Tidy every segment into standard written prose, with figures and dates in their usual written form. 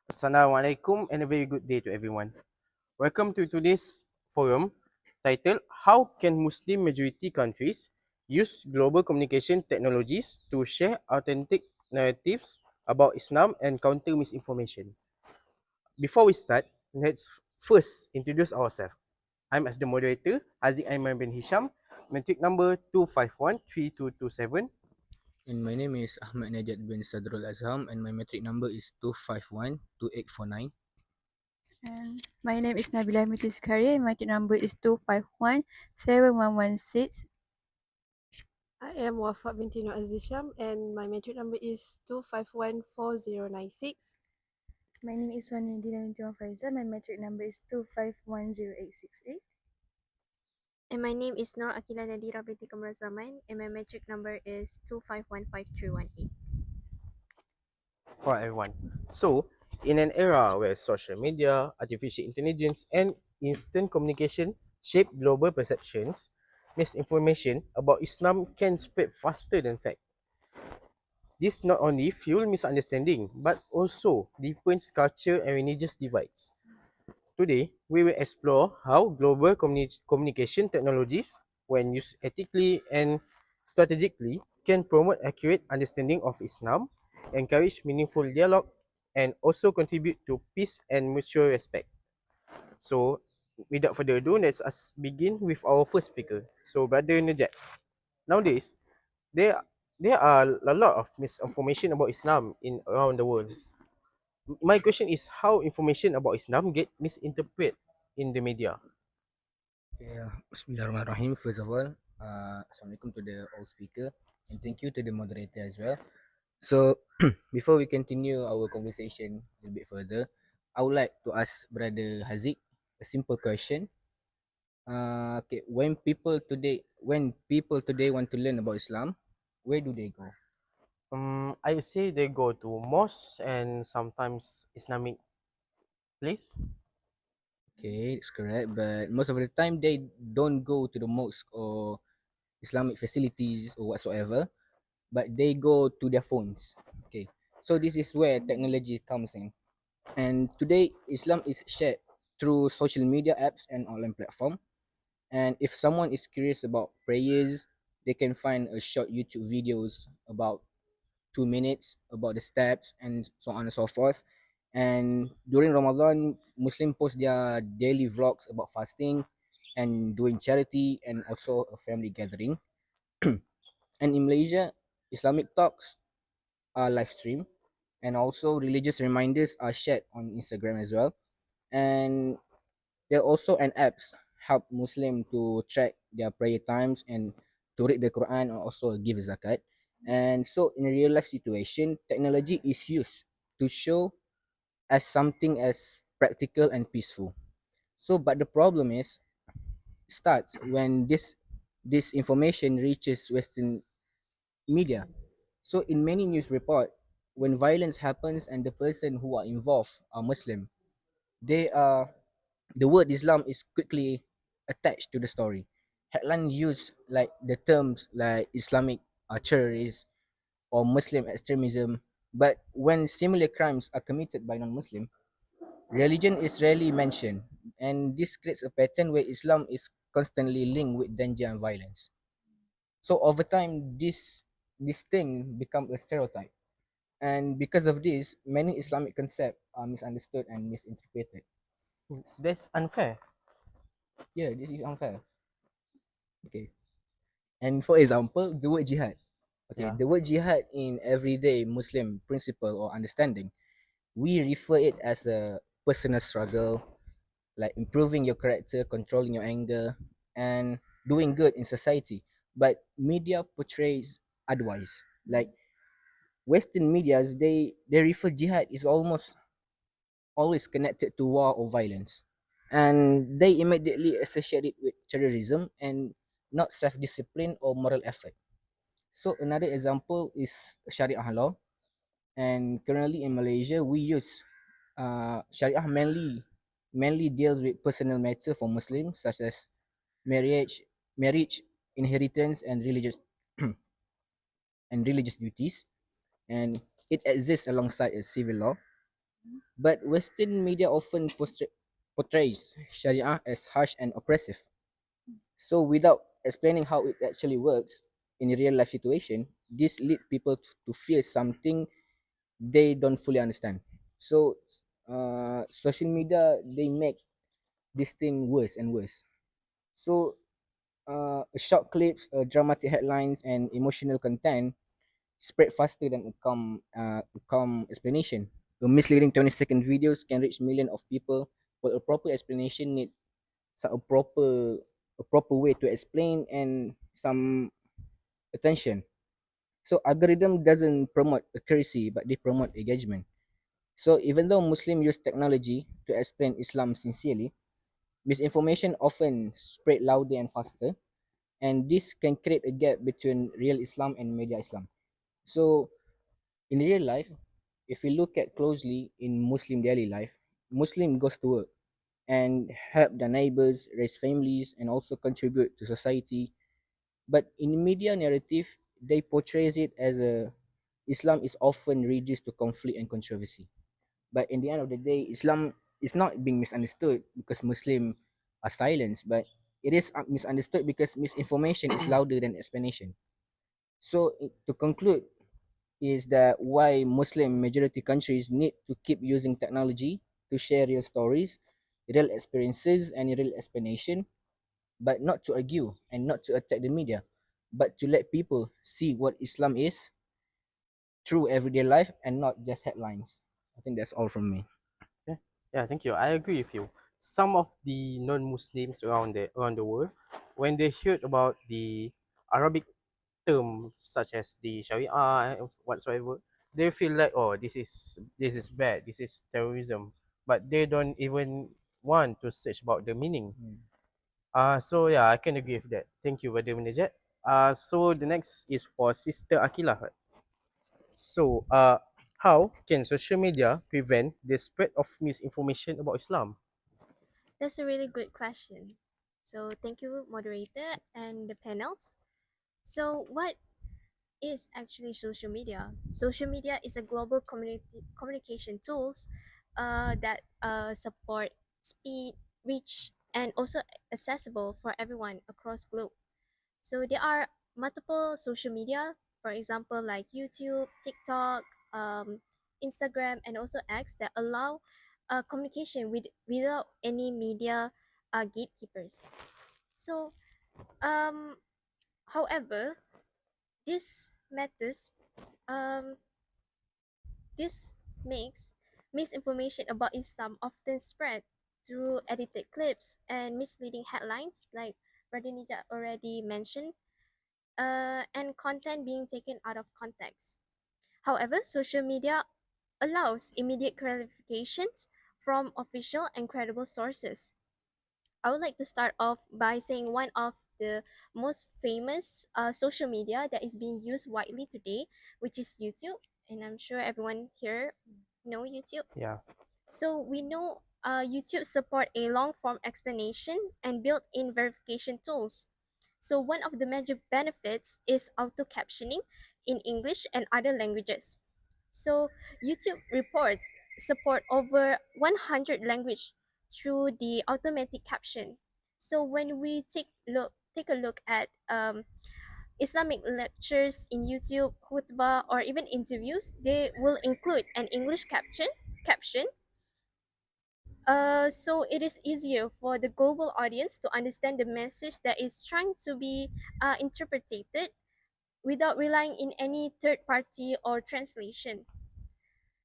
Assalamualaikum and a very good day to everyone. Welcome to today's forum titled How Can Muslim Majority Countries Use Global Communication Technologies to Share Authentic Narratives about Islam and Counter Misinformation? Before we start, let's first introduce ourselves. I'm as the moderator, Aziz Aiman bin Hisham, metric number 2513227. And my name is Ahmad Najat bin Sadrul Azham, and my metric number is 2512849. And my name is Nabila Miti Sukaria. My number is 2517116. I am Wafa binti Nur Azisham and my metric number is 2514096. My name is Wanidina binti Faizal. My metric number is 2510868. And my name is Nur Akila Nadira binti Kamar Zaman and my metric number is 2515318. For everyone. So, in an era where social media, artificial intelligence, and instant communication shape global perceptions, misinformation about Islam can spread faster than fact. This not only fuel misunderstanding but also deepens culture and religious divides. Today, we will explore how global communication technologies, when used ethically and strategically, can promote accurate understanding of Islam, encourage meaningful dialogue, and also contribute to peace and mutual respect. So, without further ado, let's us begin with our first speaker. So, Brother Najat. Nowadays, there there are a lot of misinformation about Islam in around the world. My question is how information about Islam get misinterpreted in the media. Okay, Bismillahirrahmanirrahim. First of all, Assalamualaikum to the all speaker, and thank you to the moderator as well. So, before we continue our conversation a little bit further, I would like to ask Brother Haziq a simple question. Okay, when people today want to learn about Islam, where do they go? I say they go to mosque and sometimes Islamic place. Okay, it's correct. But most of the time, they don't go to the mosque or Islamic facilities or whatsoever, but they go to their phones. Okay, so this is where technology comes in. And today, Islam is shared through social media apps and online platform. And if someone is curious about prayers, they can find a short YouTube videos about 2 minutes about the steps and so on and so forth. And during Ramadan, Muslim post their daily vlogs about fasting and doing charity and also a family gathering. And in Malaysia, Islamic talks are live stream and also religious reminders are shared on Instagram as well. And there are also an apps help Muslim to track their prayer times and to read the Quran and also give zakat. And so in a real life situation, technology is used to show as something as practical and peaceful. So but the problem is starts when this information reaches Western media. So in many news report, when violence happens and the person who are involved are Muslim, they are the word Islam is quickly attached to the story. Headline use like the terms like Islamic terrorist or Muslim extremism, but when similar crimes are committed by non-Muslim, religion is rarely mentioned, and this creates a pattern where Islam is constantly linked with danger and violence. So over time, this thing become a stereotype, and because of this, many Islamic concepts are misunderstood and misinterpreted. That's unfair. Yeah, this is unfair. Okay, and for example, the word jihad. Okay, Yeah. the word jihad in everyday Muslim principle or understanding, we refer it as a personal struggle, like improving your character, controlling your anger, and doing good in society. But media portrays otherwise. Like Western medias, they refer jihad is almost always connected to war or violence, and they immediately associate it with terrorism and not self-discipline or moral effort. So another example is Sharia law, and currently in Malaysia we use Sharia mainly deals with personal matter for Muslims such as marriage, inheritance, and religious duties, and it exists alongside a civil law. But Western media often portrays Sharia as harsh and oppressive. So without explaining how it actually works in a real life situation, this lead people to fear something they don't fully understand. So social media they make this thing worse and worse. So short clips, dramatic headlines, and emotional content spread faster than a calm explanation. The misleading 20-second videos can reach millions of people, but a proper explanation need a proper way to explain and some attention. So algorithm doesn't promote accuracy, but they promote engagement. So even though Muslims use technology to explain Islam sincerely, misinformation often spread louder and faster, and this can create a gap between real Islam and media Islam. So in real life, if we look at closely in Muslim daily life, Muslim goes to work and help their neighbors, raise families, and also contribute to society. But in media narrative, they portrays it as a Islam is often reduced to conflict and controversy. But in the end of the day, Islam is not being misunderstood because Muslim are silenced, but it is misunderstood because misinformation is louder than explanation. So to conclude, is that why Muslim majority countries need to keep using technology to share real stories, real experiences, and real explanation, but not to argue and not to attack the media, but to let people see what Islam is through everyday life and not just headlines. I think that's all from me. Yeah, yeah, thank you. I agree with you. Some of the non-Muslims around the world, when they heard about the Arabic term such as the Sharia and whatsoever, they feel like, oh, this is bad, this is terrorism, but they don't even want to search about the meaning. So yeah, I can agree with that. Thank you, Brother Munajat. So the next is for Sister Akilah. Right? So how can social media prevent the spread of misinformation about Islam? That's a really good question. So thank you, moderator and the panels. So what is actually social media? Social media is a global communication tools that support speed, reach, and also accessible for everyone across globe. So there are multiple social media, for example, like YouTube, TikTok, Instagram, and also X that allow communication without any media gatekeepers. So, um, however, this matters. Um, this makes misinformation about Islam often spread through edited clips and misleading headlines, like Brother Nija already mentioned, and content being taken out of context. However, social media allows immediate clarifications from official and credible sources. I would like to start off by saying one of the most famous social media that is being used widely today, which is YouTube, and I'm sure everyone here know YouTube. Yeah. So we know YouTube support a long form explanation and built-in verification tools. So one of the major benefits is auto captioning in English and other languages. So YouTube reports support over 100 language through the automatic caption. So when we take a look at Islamic lectures in YouTube, khutbah, or even interviews, they will include an English caption. So it is easier for the global audience to understand the message that is trying to be interpreted without relying in any third party or translation.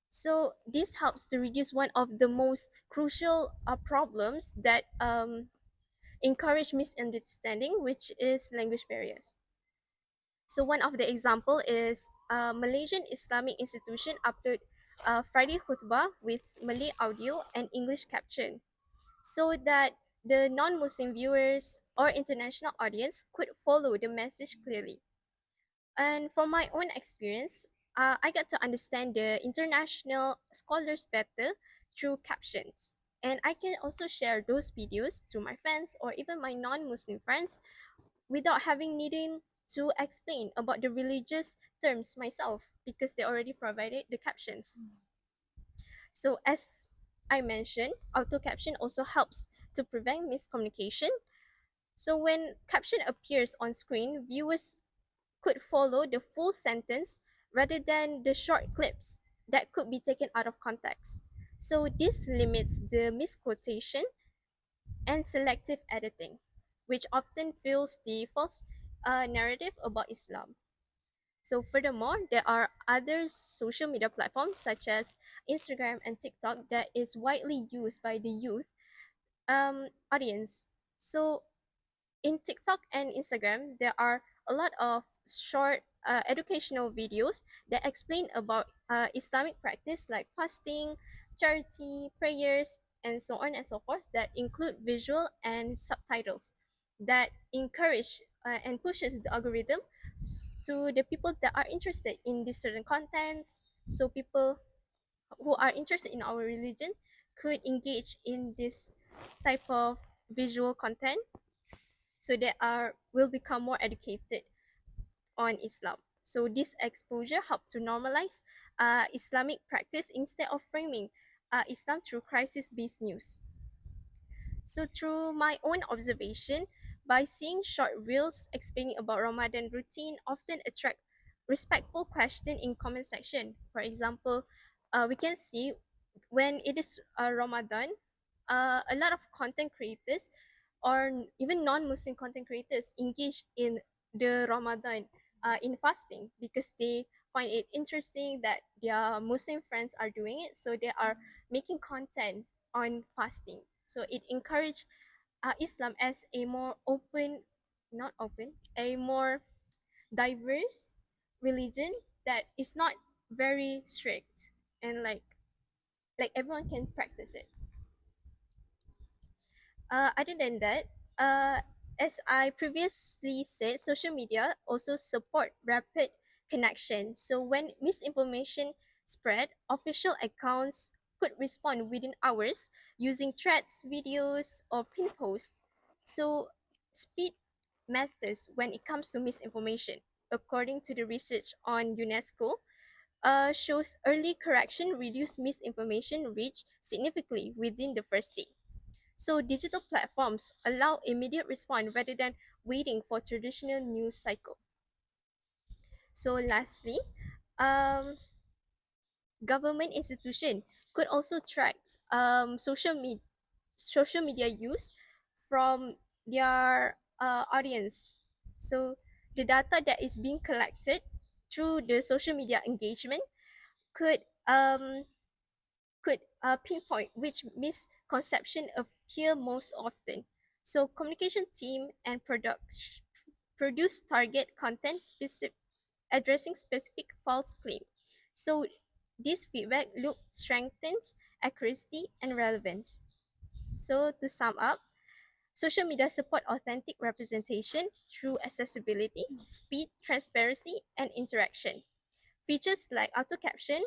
So this helps to reduce one of the most crucial problems that encourage misunderstanding, which is language barriers. So one of the example is Malaysian Islamic Institution upload Friday khutbah with Malay audio and English caption, so that the non-Muslim viewers or international audience could follow the message clearly. And from my own experience, I got to understand the international scholars better through captions. And I can also share those videos to my friends or even my non-Muslim friends without having needing to explain about the religious terms myself because they already provided the captions. So as I mentioned, auto caption also helps to prevent miscommunication. So when caption appears on screen, viewers could follow the full sentence rather than the short clips that could be taken out of context. So this limits the misquotation and selective editing, which often fuels the false narrative about Islam. So furthermore, there are other social media platforms such as Instagram and TikTok that is widely used by the youth audience. So in TikTok and Instagram, there are a lot of short educational videos that explain about Islamic practice like fasting, charity, prayers, and so on and so forth that include visual and subtitles that encourage and pushes the algorithm to the people that are interested in these certain contents. So people who are interested in our religion could engage in this type of visual content so they are will become more educated on Islam. So this exposure helped to normalize Islamic practice instead of framing Islam through crisis-based news. So through my own observation, by seeing short reels explaining about Ramadan routine often attract respectful question in comment section. For example, we can see when it is Ramadan, a lot of content creators or even non-Muslim content creators engage in the Ramadan in fasting because they find it interesting that their Muslim friends are doing it, so they are making content on fasting. So it encouraged Islam as a more open, not open, a more diverse religion that is not very strict and like everyone can practice it. Other than that, as I previously said, social media also support rapid connection. So when misinformation spread, official accounts could respond within hours using threads, videos, or pin posts. So speed matters when it comes to misinformation. According to the research on UNESCO, shows early correction reduce misinformation reach significantly within the first day. So digital platforms allow immediate response rather than waiting for traditional news cycle. So lastly, um, government institution could also track social media use from their audience. So the data that is being collected through the social media engagement could pinpoint which misconception appear most often. So communication team and produce target content addressing specific false claim. So this feedback loop strengthens accuracy and relevance. So to sum up, social media support authentic representation through accessibility, speed, transparency, and interaction. Features like auto caption,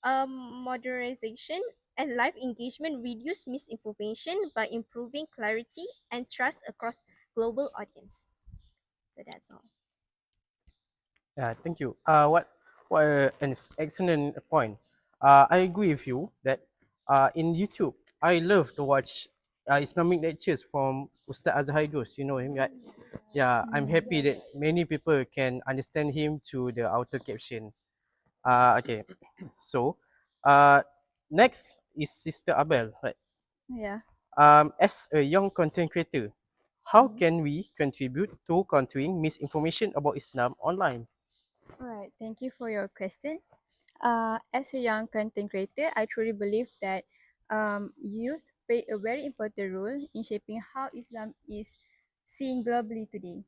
modernization, and live engagement reduce misinformation by improving clarity and trust across global audience. So that's all. Yeah, thank you. What an excellent point. I agree with you that in YouTube, I love to watch Islamic lectures from Ustaz Azhaidus. You know him, right? Yeah, I'm happy that many people can understand him through the auto caption. Okay, so uh, next is Sister Abel, right? Yeah. As a young content creator, how can we contribute to countering misinformation about Islam online? All right. Thank you for your question. As a young content creator, I truly believe that youth play a very important role in shaping how Islam is seen globally today.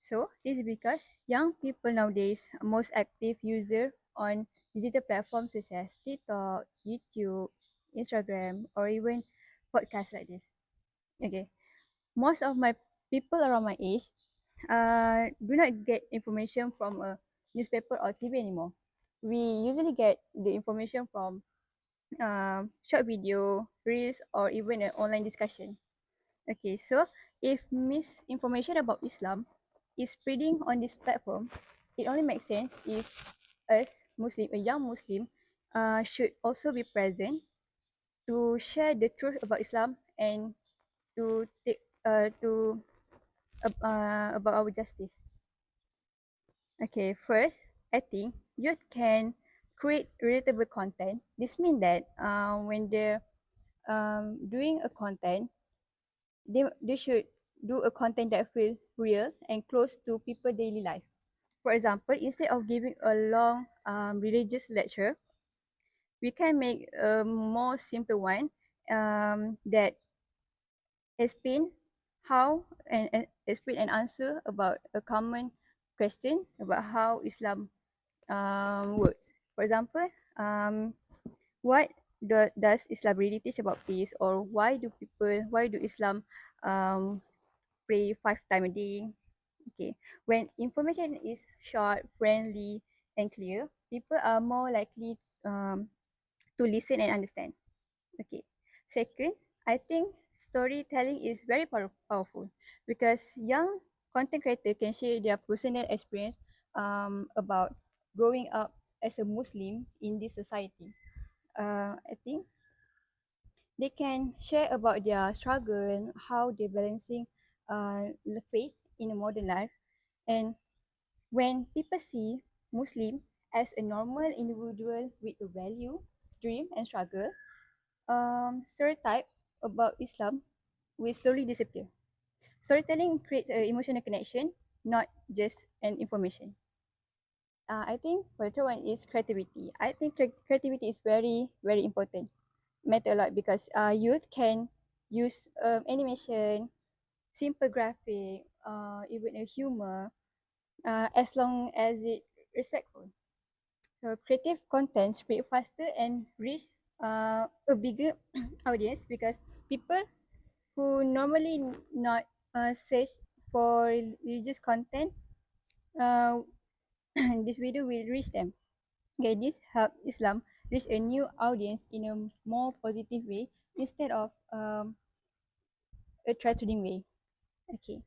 So, this is because young people nowadays are most active user on digital platforms such as TikTok, YouTube, Instagram, or even podcasts like this. Okay, most of my people around my age do not get information from a newspaper or TV anymore. We usually get the information from short video, reels, or even an online discussion. Okay, so if misinformation about Islam is spreading on this platform, it only makes sense if us Muslim, a young Muslim, should also be present to share the truth about Islam and to take to about our justice. Okay, first, I think youth can create relatable content. This means that when they're doing a content, they should do a content that feels real and close to people daily life. For example, instead of giving a long religious lecture, we can make a more simple one that explain how and explain an answer about a common question about how Islam works. For example, what does Islam really teach about peace, or why do Islam um, pray 5 times a day? Okay, when information is short, friendly, and clear, people are more likely to listen and understand. Okay. Second, I think storytelling is very powerful because young content creators can share their personal experience about growing up as a Muslim in this society. I think they can share about their struggle, how they're balancing faith in a modern life. And when people see Muslim as a normal individual with a value, dream, and struggle, stereotype about Islam will slowly disappear. Storytelling creates an emotional connection, not just an information. I think the third one is creativity. I think creativity is very, very important. Matter a lot because youth can use animation, simple graphic, even a humor, as long as it respectful. So creative content spread faster and reach a bigger audience because people who normally not search for religious content, uh, this video will reach them. Okay, this help Islam reach a new audience in a more positive way instead of a threatening way. Okay,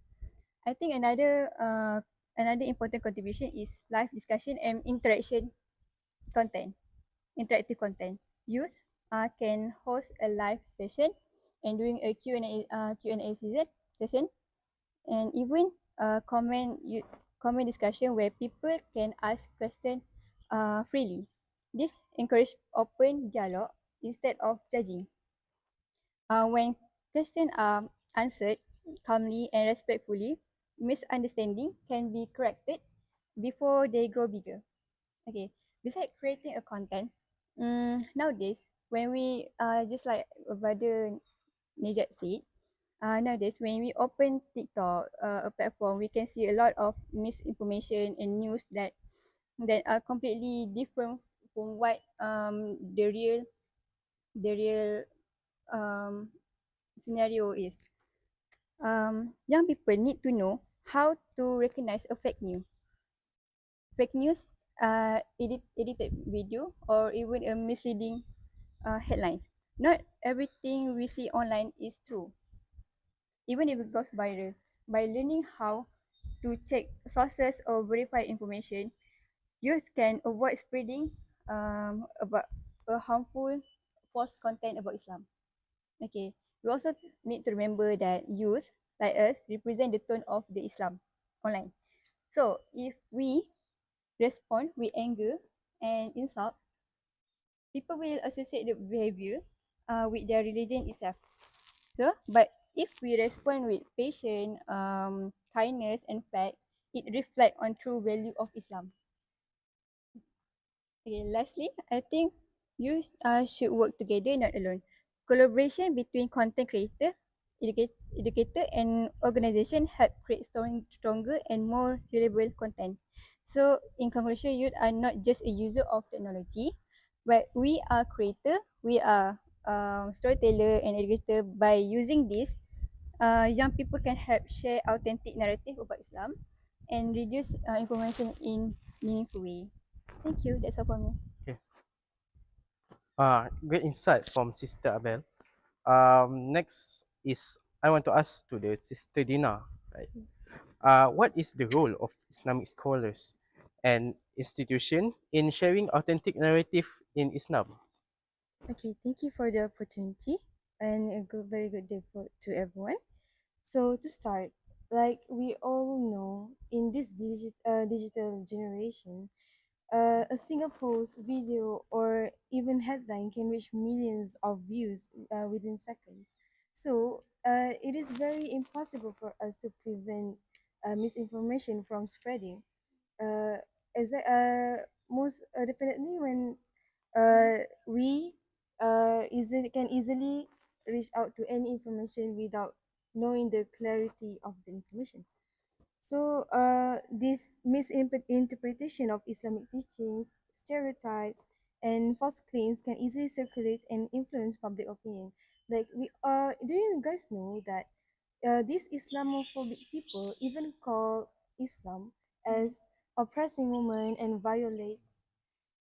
I think another important contribution is live discussion and content, interactive content. Youth can host a live session and doing a Q&A session and even comment discussion where people can ask questions freely. This encourage open dialogue instead of judging. When questions are answered calmly and respectfully, misunderstanding can be corrected before they grow bigger. Okay, besides creating a content, nowadays when we just like Brother Nejat said, nowadays when we open TikTok, a platform, we can see a lot of misinformation and news that are completely different from what the real um, scenario is. Young people need to know how to recognize a fake news. Fake news, edited video, or even a misleading headlines. Not everything we see online is true, even if it goes viral. By learning how to check sources or verify information, youth can avoid spreading about a harmful false content about Islam. Okay, we also need to remember that youth, like us, represent the tone of the Islam online. So if we respond with anger and insult, people will associate the behavior with their religion itself. So, but if we respond with patience, kindness, and fact, it reflects on true value of Islam. Okay, lastly, I think you should work together, not alone. Collaboration between content creator, educator, and organization help create stronger and more reliable content. So, in conclusion, youth are not just a user of technology, but we are creator, we are storyteller and educator. By using this, young people can help share authentic narrative about Islam and reduce information in meaningful way. Thank you. That's all for me. Okay. Great insight from Sister Abel. Next is I want to ask to the Sister Dina, right? What is the role of Islamic scholars and institution in sharing authentic narrative in Islam? Okay, thank you for the opportunity and very good day to everyone. So to start, like we all know, in this digital generation, a single post, video, or even headline can reach millions of views within seconds. So it is very impossible for us to prevent misinformation from spreading. Uh, as most definitely when we can easily reach out to any information without knowing the clarity of the information. So, this misinterpretation of Islamic teachings, stereotypes, and false claims can easily circulate and influence public opinion. Like do you guys know that these Islamophobic people even call Islam as oppressing women and violate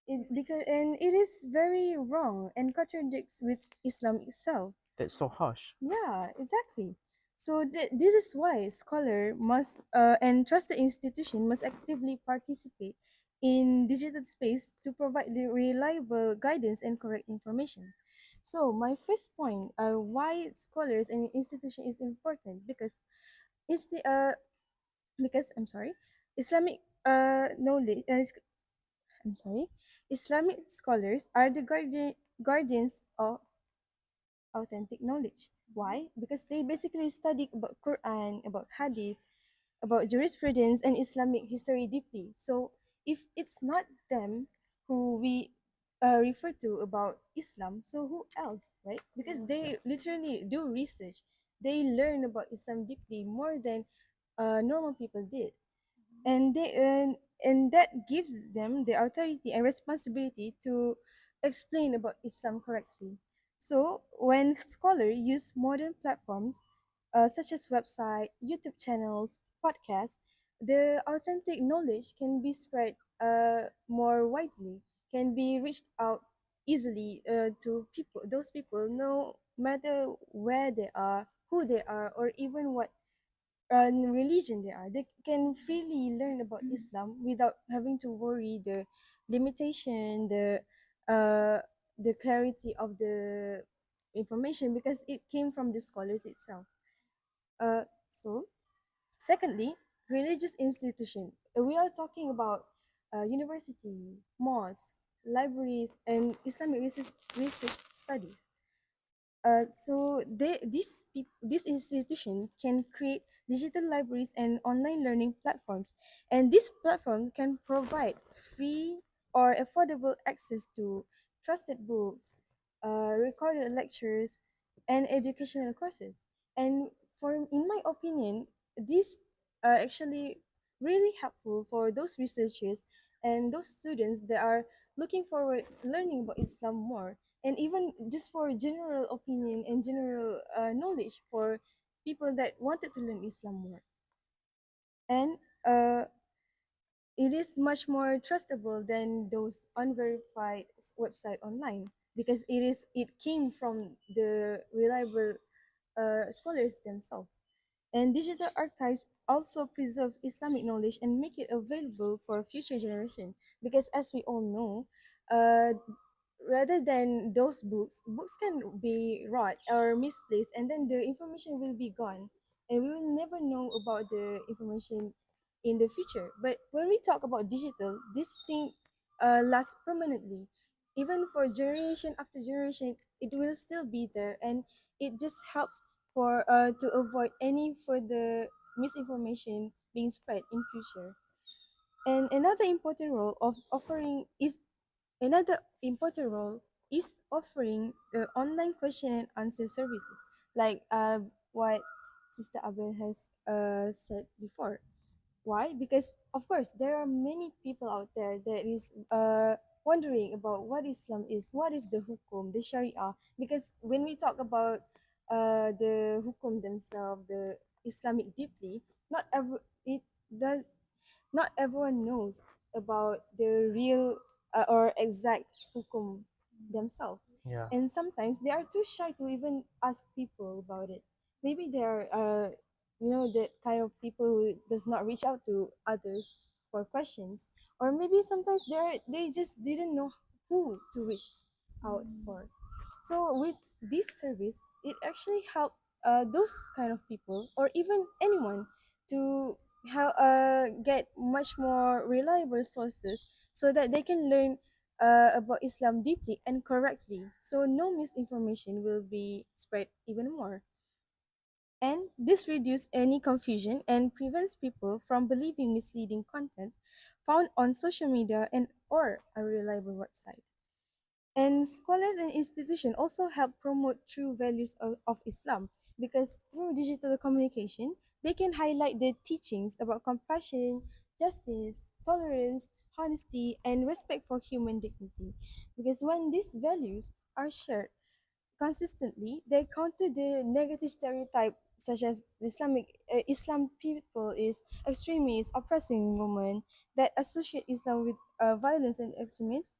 it, because and it is very wrong and contradicts with Islam itself. That's so harsh. Yeah, exactly. So this is why scholar must and trusted institution must actively participate in digital space to provide the reliable guidance and correct information. So my first point, why scholars and institution is important it's the because I'm sorry, Islamic knowledge. I'm sorry, Islamic scholars are the guardians of authentic knowledge. Why? Because they basically study about Quran, about Hadith, about jurisprudence and Islamic history deeply. So if it's not them who we refer to about Islam, so who else, right? Because they literally do research. They learn about Islam deeply more than normal people did, and that gives them the authority and responsibility to explain about Islam correctly. So when scholars use modern platforms such as website, YouTube channels, podcasts, the authentic knowledge can be spread more widely, can be reached out easily to people, those people, no matter where they are, who they are, or even what religion they are. They can freely learn about Islam without having to worry limitation, uh, the clarity of the information because it came from the scholars itself. So, secondly, religious institution. We are talking about university, mosques, libraries, and Islamic research studies. This institution can create digital libraries and online learning platforms, and this platform can provide free or affordable access to trusted books, recorded lectures, and educational courses. And in my opinion, this actually really helpful for those researchers and those students that are looking forward learning about Islam more, and even just for general opinion and general knowledge for people that wanted to learn Islam more. And it is much more trustable than those unverified website online because it came from the reliable scholars themselves. And digital archives also preserve Islamic knowledge and make it available for future generation. Because as we all know, rather than those books can be rot or misplaced, and then the information will be gone, and we will never know about the information in the future. But when we talk about digital, this thing lasts permanently, even for generation after generation. It will still be there, and it just helps for to avoid any further misinformation being spread in future. And another important role is offering online question and answer services, like what Sister Abel has said before. Why? Because of course there are many people out there that is wondering about what Islam is, what is the hukum, the Sharia. Because when we talk about the hukum themselves, the Islamic deeply, not every it does not everyone knows about the real or exact hukum themselves. Yeah. And sometimes they are too shy to even ask people about it. Maybe they are, the kind of people who does not reach out to others for questions, or maybe sometimes they just didn't know who to reach out for. So with this service, it actually help those kind of people or even anyone to get much more reliable sources so that they can learn about Islam deeply and correctly. So no misinformation will be spread even more. And this reduces any confusion and prevents people from believing misleading content found on social media and or a reliable website. And scholars and institutions also help promote true values of Islam because through digital communication, they can highlight the teachings about compassion, justice, tolerance, honesty, and respect for human dignity. Because when these values are shared consistently, they counter the negative stereotype such as Islam people is extremists, oppressing women that associate Islam with violence and extremism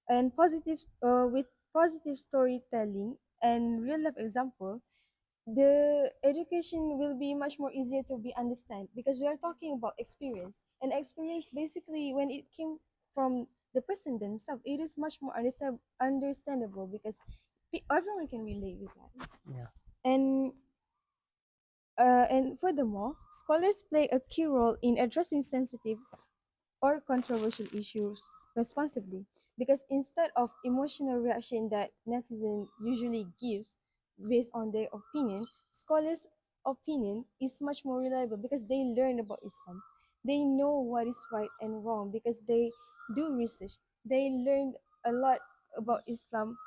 and with positive storytelling and real life example, the education will be much more easier to be understand because we are talking about experience, and experience basically when it came from the person themselves, it is much more understandable because everyone can relate with that. Yeah. And and furthermore, scholars play a key role in addressing sensitive or controversial issues responsibly because instead of emotional reaction that netizen usually gives based on their opinion, scholars opinion is much more reliable because they learn about Islam, they know what is right and wrong because they do research, they learn a lot about Islam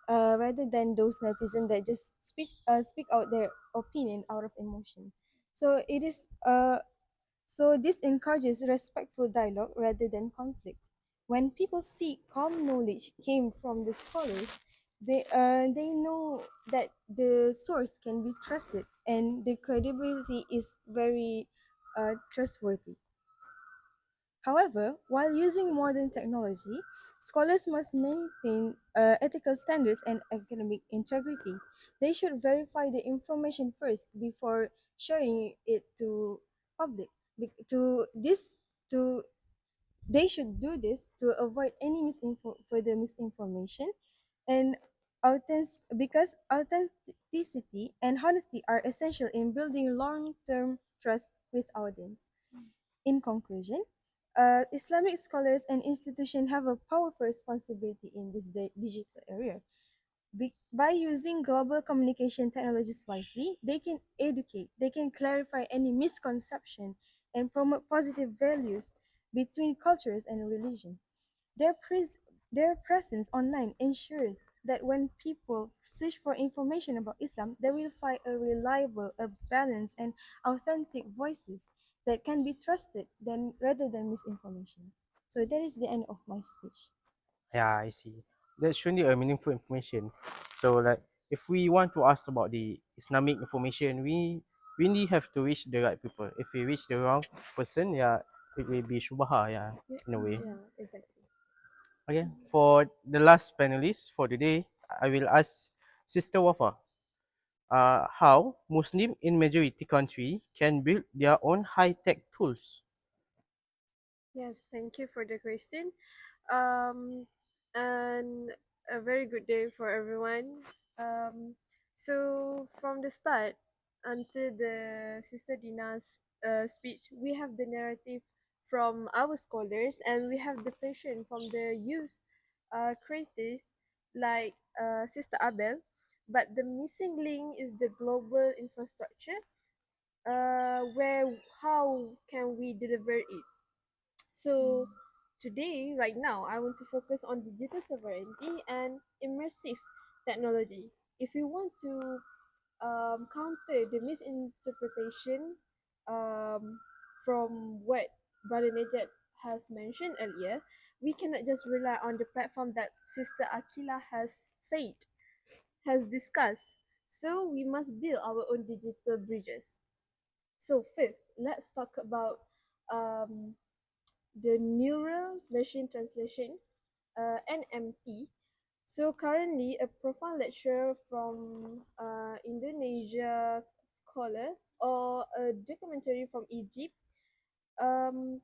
rather than those netizens that just speak out their opinion out of emotion. So it is so this encourages respectful dialogue rather than conflict. When people see calm knowledge came from the scholars, they know that the source can be trusted and the credibility is very trustworthy. However, while using modern technology, scholars must maintain ethical standards and academic integrity. They should verify the information first before sharing it to public. To this, to they should do this to avoid any further misinformation and because authenticity and honesty are essential in building long-term trust with audience. In conclusion, Islamic scholars and institutions have a powerful responsibility in this digital area. By using global communication technologies wisely, they can educate, they can clarify any misconception, and promote positive values between cultures and religion. Their, pres- their presence online ensures that when people search for information about Islam, they will find a reliable, a balanced, and authentic voices that can be trusted rather than misinformation. So that is the end of my speech. Yeah, I see. That's surely a meaningful information. So like if we want to ask about the Islamic information, we really have to reach the right people. If we reach the wrong person, yeah, it will be shubha, yeah, in a way. Yeah, exactly. Okay. For the last panelist for today, I will ask Sister Wafa, how Muslim in majority country can build their own high tech tools. Yes, thank you for the question. Um, and a very good day for everyone. Um, so from the start until the Sister Dina's speech, we have the narrative from our scholars and we have the passion from the youth creators like Sister Abel. But the missing link is the global infrastructure where how can we deliver it. So today, right now, I want to focus on digital sovereignty and immersive technology. If we want to counter the misinterpretation um, from what Brother Najat has mentioned earlier, we cannot just rely on the platform that Sister Akila has discussed. So we must build our own digital bridges. So first, let's talk about um, the neural machine translation NMT. So currently a profile lecturer from Indonesia scholar or a documentary from Egypt, um,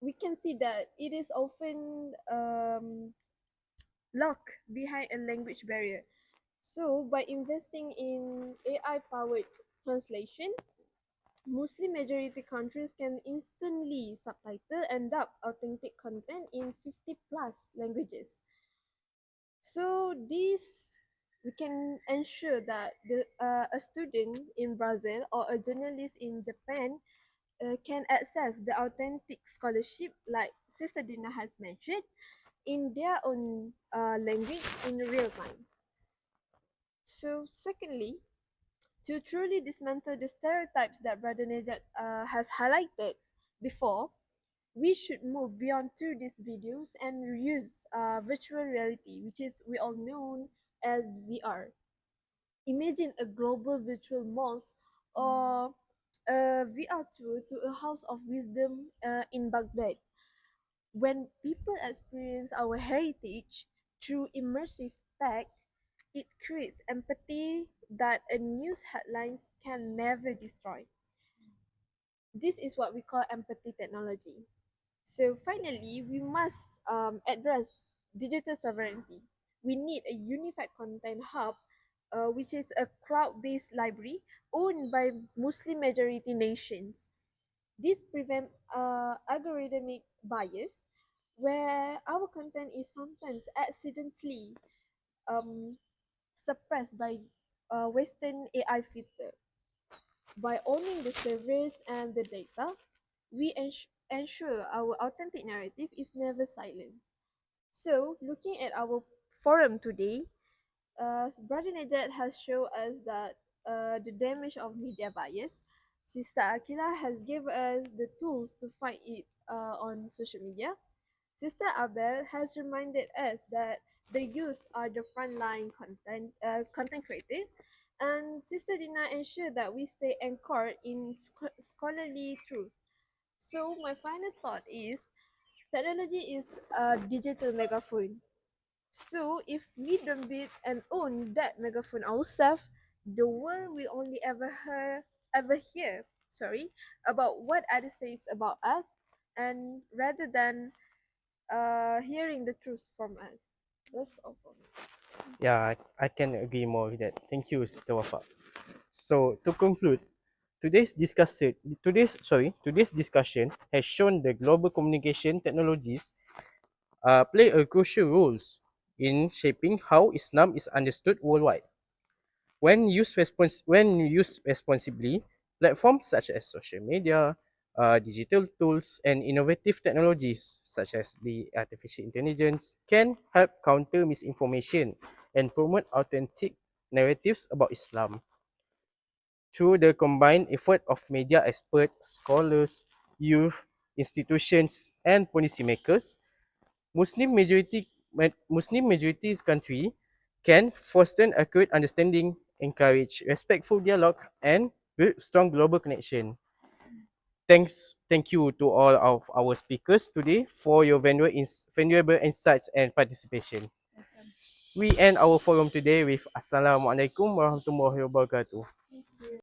we can see that it is often locked behind a language barrier. So, by investing in AI-powered translation, Muslim majority countries can instantly subtitle and dub authentic content in 50 plus languages. So this we can ensure that a student in Brazil or a journalist in Japan can access the authentic scholarship like Sister Dina has mentioned in their own language in real time. So secondly, to truly dismantle the stereotypes that Brother Nejat has highlighted before, we should move beyond 2D videos and use virtual reality, which is we all know as VR. Imagine a global virtual mosque or a VR tour to a house of wisdom in Baghdad. When people experience our heritage through immersive tech, it creates empathy that a news headlines can never destroy. This is what we call empathy technology. So finally, we must address digital sovereignty. We need a unified content hub, which is a cloud-based library owned by Muslim majority nations. This prevents algorithmic bias, where our content is sometimes accidentally um, suppressed by Western AI filter. By owning the servers and the data, we ensure our authentic narrative is never silenced. So, looking at our forum today, Brother Najat has shown us that the damage of media bias. Sister Akila has given us the tools to fight it on social media. Sister Abel has reminded us that the youth are the frontline content creators, and Sister Dina ensured that we stay anchored in scholarly truth. So my final thought is technology is a digital megaphone. So if we don't build and own that megaphone ourselves, the world will only ever hear about what others says about us, and rather than hearing the truth from us. That's all for me. Yeah, I can agree more with that. Thank you, Sister Wafa. So to conclude, today's discussion has shown the global communication technologies play a crucial roles in shaping how Islam is understood worldwide. When used responsibly, platforms such as social media, digital tools, and innovative technologies such as the artificial intelligence can help counter misinformation and promote authentic narratives about Islam. Through the combined effort of media experts, scholars, youth, institutions, and policymakers, Muslim majorities country can foster accurate understanding, encourage respectful dialogue, and build strong global connection. Thank you to all of our speakers today for your valuable insights and participation. We end our forum today with Assalamualaikum warahmatullahi wabarakatuh.